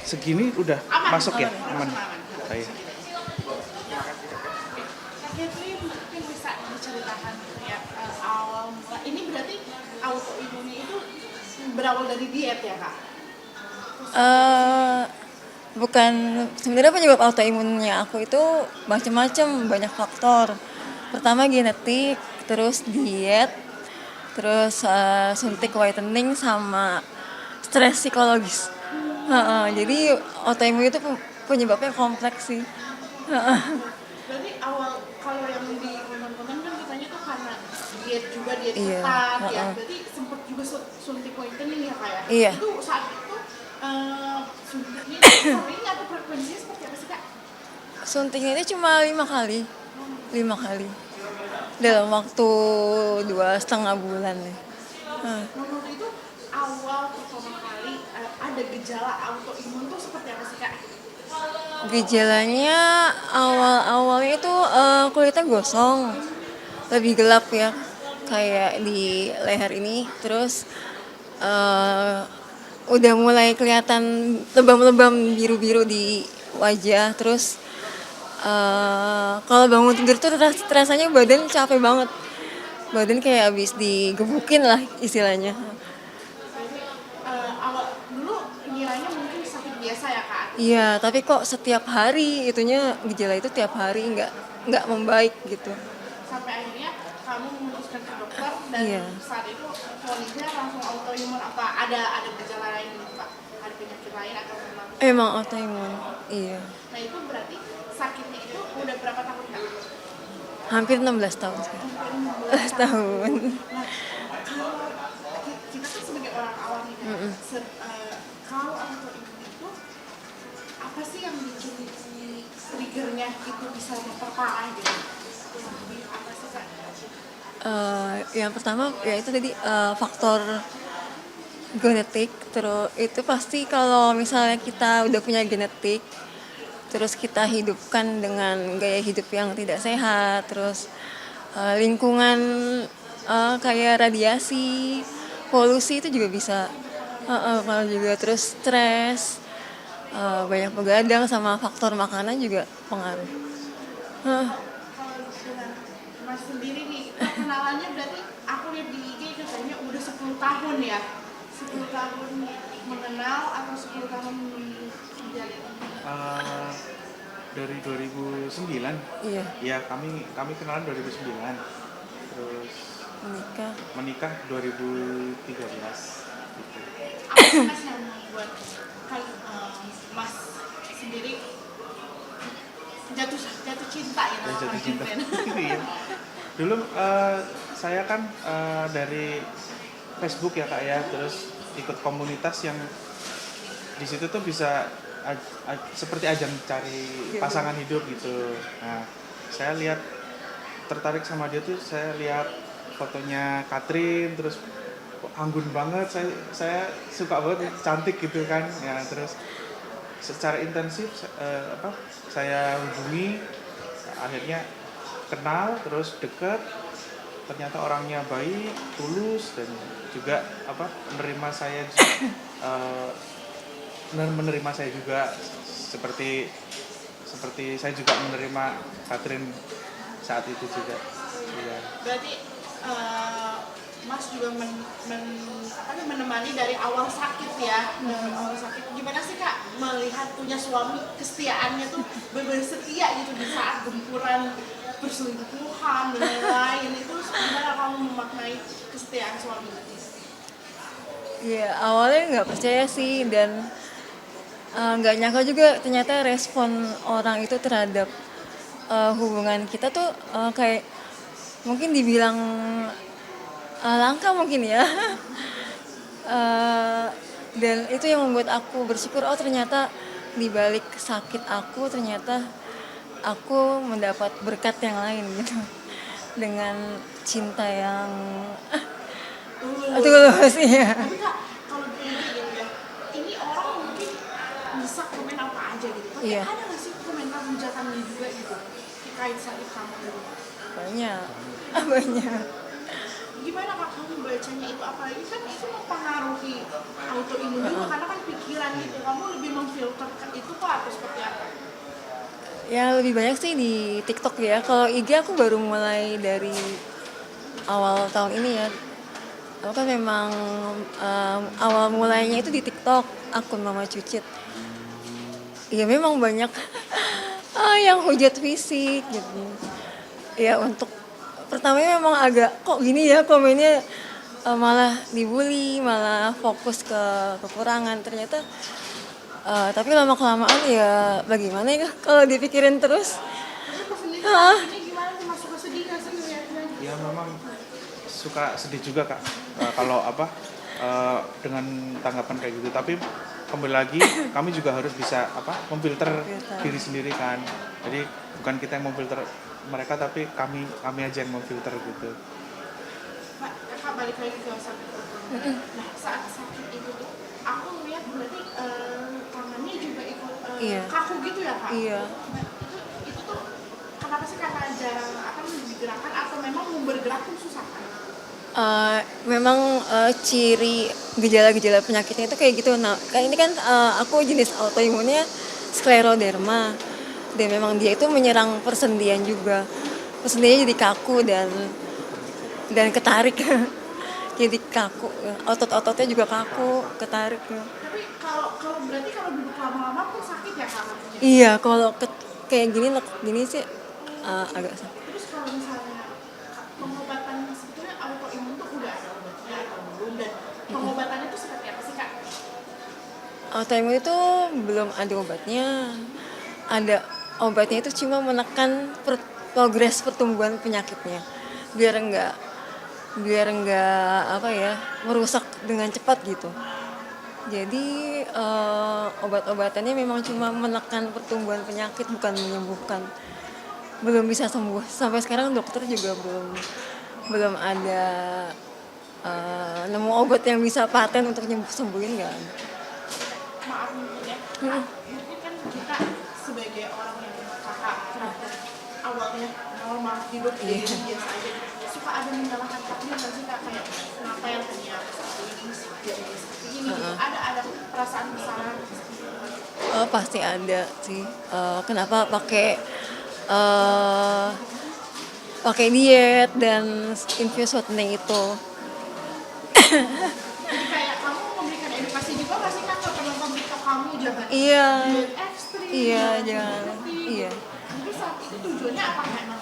segini udah Aman, masuk ya? aman. Baik. Kak Catherine mungkin bisa diceritakan ya awal mula ini berarti autoimunnya itu berawal dari diet ya Kak? Eh, bukan, sebenarnya penyebab autoimunnya aku itu macam-macam, banyak faktor. Pertama genetik, terus diet, terus suntik whitening sama stres psikologis. Jadi autoimun itu penyebabnya kompleks sih. Berarti awal kalau yang di konten-konten kan katanya tuh karena diet Iya, ketat ya. Berarti sempet juga suntik whitening ya Kak ya? iya. Itu saat itu suntiknya itu sering atau frekuensinya seperti apa sih Kak? Suntiknya itu cuma 5 kali dalam waktu 2,5 bulan ya. Menurut itu awal pertama kali ada gejala autoimun tuh seperti apa sih Kak? Gejalanya awal-awalnya itu kulitnya gosong, lebih gelap ya, kayak di leher ini. Terus udah mulai kelihatan lebam-lebam biru-biru di wajah. Terus kalau bangun tidur tuh rasanya badan capek banget, badan kayak habis digebukin lah istilahnya. Berarti awal dulu ngiranya mungkin sakit biasa ya Kak? Iya, tapi kok setiap hari itunya gejala itu tiap hari nggak membaik gitu. Sampai akhirnya kamu memutuskan ke dokter dan Iya. saat itu vonisnya langsung autoimun apa ada gejala lain gitu Kak? Ada penyakit lain atau memang? Emang autoimun, iya. Nah itu berarti sakitnya itu udah berapa tahun Kak? Hampir 16 tahun sekarang. Hampir 16 16 tahun. tahun. Nah kalau kita kan sebagai orang awam nih Kak, kalau autoimun itu apa sih yang bikin triggernya itu bisa memperparah gitu? Apa sih Kak? Yang pertama ya itu tadi faktor genetik. Terus itu pasti kalau misalnya kita udah punya genetik, terus kita hidupkan dengan gaya hidup yang tidak sehat, terus lingkungan kayak radiasi, polusi itu juga bisa. Kalau juga terus stres, banyak begadang sama faktor makanan juga pengaruh. Kalau dengan Mas sendiri nih, perkenalannya berarti aku lihat di IG katanya udah 10 tahun ya? 10 tahun mengenal atau 10 tahun menjalin? Dari 2009. Iya, Ya, kami kenalan 2009. Terus menikah. menikah 2013 gitu. Apa sih Mas yang membuat Mas sendiri jatuh cinta ya Dan sama jatuh Kak cinta. Catherine? Iya. Dulu saya kan dari Facebook ya Kak ya, terus ikut komunitas yang di situ tuh bisa seperti ajang cari pasangan hidup gitu. Nah, saya lihat tertarik sama dia tuh, saya lihat fotonya Catherine, terus kok anggun banget, saya suka banget, cantik gitu kan ya. Terus secara intensif saya hubungi, akhirnya kenal, terus deket, ternyata orangnya baik, tulus, dan juga menerima saya menerima saya juga seperti saya juga menerima Catherine saat itu juga. Iya. Berarti Mas juga menemani dari awal sakit ya, dari awal sakit. Gimana sih Kak melihat punya suami kesetiaannya tuh benar-benar setia gitu di saat gempuran perselingkuhan dan lain-lain itu gimana kamu memaknai kesetiaan suami? Iya, awalnya nggak percaya sih, dan nggak nyangka juga ternyata respon orang itu terhadap hubungan kita tuh kayak mungkin dibilang langka mungkin ya. Dan itu yang membuat aku bersyukur, oh ternyata di balik sakit aku ternyata aku mendapat berkat yang lain gitu, dengan cinta yang tulus ya. Tapi Kak, kalau di IG gitu ya, ini orang mungkin bisa komen apa aja gitu. Tapi Iya. ada nggak sih komentar hujatannya juga gitu terkait sakit kamu gitu? Banyak. Banyak. Gimana Kak kamu bacanya itu, apalagi kan itu mempengaruhi autoimun juga karena kan pikiran kebersihan gitu, kamu lebih memfilter itu kok atau seperti apa? Ya lebih banyak sih di TikTok ya. Kalau IG aku baru mulai dari awal tahun ini ya. Aku kan memang awal mulainya itu di TikTok, akun Mama Cucit. Ya memang banyak yang hujat fisik gitu. Ya untuk pertamanya memang agak kok gini ya komennya, malah dibully, malah fokus ke kekurangan. Ternyata tapi lama-kelamaan ya bagaimana ya kalau dipikirin terus. Tapi pas sendiri Hah? ini gimana sih, masuk ke sedih nggak sih ngeliatnya? Ya memang suka sedih juga kak. Kalau apa dengan tanggapan kayak gitu. Tapi kembali lagi kami juga harus bisa apa memfilter Filter. diri sendiri kan. Jadi bukan kita yang memfilter mereka tapi kami aja yang memfilter gitu. Mbak, kakak balik lagi ke sakit itu. Nah, saat sakit itu tuh, aku lihat berarti tangannya juga ikut Iya. kaku gitu ya kak? Iya. Nah, itu tuh kenapa sih kakak jarang apa digerakkan atau memang mau bergerak pun susah kan? Memang ciri gejala-gejala penyakitnya itu kayak gitu. Nah, kan ini kan aku jenis autoimunnya skleroderma. Dan memang dia itu menyerang persendian juga. Persendiannya jadi kaku dan ketarik. Jadi kaku. Otot-ototnya juga kaku, ketarik. Tapi kalau berarti kalau duduk lama-lama pun sakit ya kak? Iya, kalau kayak gini gini sih agak sakit. Terus kalau misalnya pengobatan sebetulnya autoimun tuh udah ada obatnya atau belum, dan pengobatannya tuh seperti apa sih kak? Autoimun itu belum ada obatnya. Ada obatnya itu cuma menekan progres pertumbuhan penyakitnya. Biar enggak apa ya, merusak dengan cepat gitu. Jadi obat-obatannya memang cuma menekan pertumbuhan penyakit, bukan menyembuhkan. Belum bisa sembuh. Sampai sekarang dokter juga belum ada nemu obat yang bisa paten untuk sembuhin nggak ada. Maaf mungkin ya, Kak, mungkin kan kita sebagai orang yang kakak terakhir awalnya normal hidup Iya. biasa aja, suka ada menyalahkan takdir nggak sih kak, kayak kenapa yang tadinya aku seperti ini jadi seperti ini gitu. Ada perasaan kesalahan seperti itu. Oh, pasti ada sih. Kenapa eh, pakai diet dan infus shortening itu? Jadi kayak kamu memberikan edukasi juga nggak sih kak ke penonton TikTok kamu, jangan Iya, diet ekstrim, iya, jangan jangan. seperti Iya. mungkin saat itu tujuannya apa, memang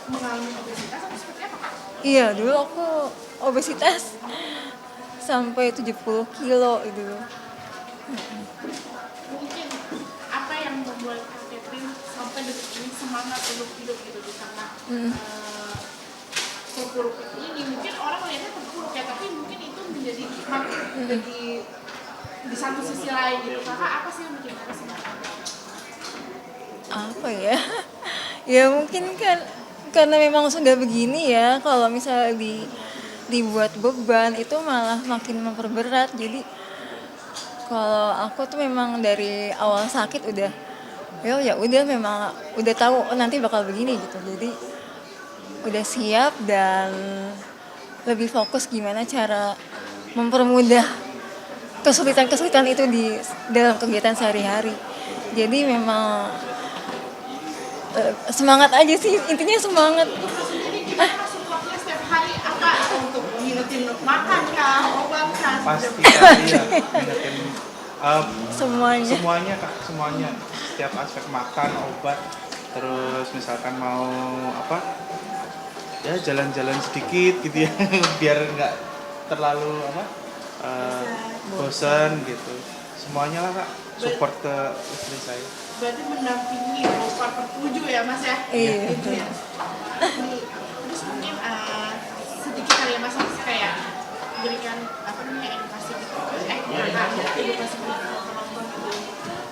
mengalami obesitas atau seperti apa kak? Iya, dulu aku obesitas sampai 70 kilo itu. Mungkin apa yang membuat Kak Catherine sampai detik ini semangat untuk hidup gitu di tengah terpuruk ini? Mungkin orang melihatnya terpuruk ya, tapi mungkin itu menjadi hikmah di satu sisi lain gitu. Kakak apa sih yang bikin kakak semangat? Apa ya? Ya mungkin kan karena memang sudah begini ya, kalau misalnya dibuat beban itu malah makin memperberat. Jadi kalau aku tuh memang dari awal sakit ya udah memang udah tahu oh, nanti bakal begini gitu. Jadi udah siap dan lebih fokus gimana cara mempermudah kesulitan-kesulitan itu di dalam kegiatan sehari-hari. Jadi memang semangat aja sih, intinya semangat. Kakak sendiri gimana support-nya setiap hari, apa untuk ngingetin makan kah, obat kah? Pasti kak, iya ingetin Semuanya. kak, semuanya setiap aspek makan obat, terus misalkan mau apa ya jalan-jalan sedikit gitu ya biar nggak terlalu apa bosan gitu, semuanya lah kak, support ke istri saya. Berarti mendampingi part 7 ya mas ya? Iya. Gitu ya. Terus mungkin sedikit kali ya mas, kayak berikan apa namanya edukasi gitu edukasi ke penonton gitu,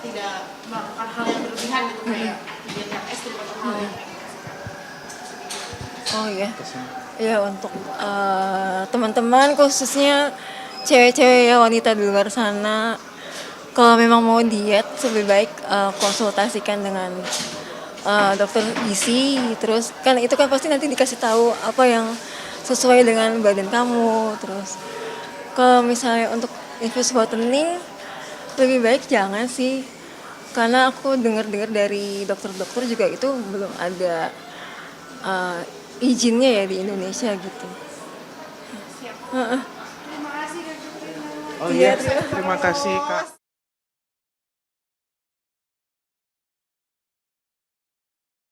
tidak melakukan hal yang berlebihan gitu, kayak diet yang ekstrim atau hal yang Oh ya. Kesini. Ya untuk teman-teman khususnya cewek-cewek ya, wanita di luar sana, kalau memang mau diet lebih baik konsultasikan dengan dokter gizi. Terus kan itu kan pasti nanti dikasih tahu apa yang sesuai dengan badan kamu. Terus kalau misalnya untuk infus shortening Lebih baik jangan sih, karena aku dengar-dengar dari dokter-dokter juga itu belum ada eh, izinnya ya di Indonesia gitu. Siap. Heeh. Terima kasih Kak Katrina. Oh Iya, iya, terima kasih Kak.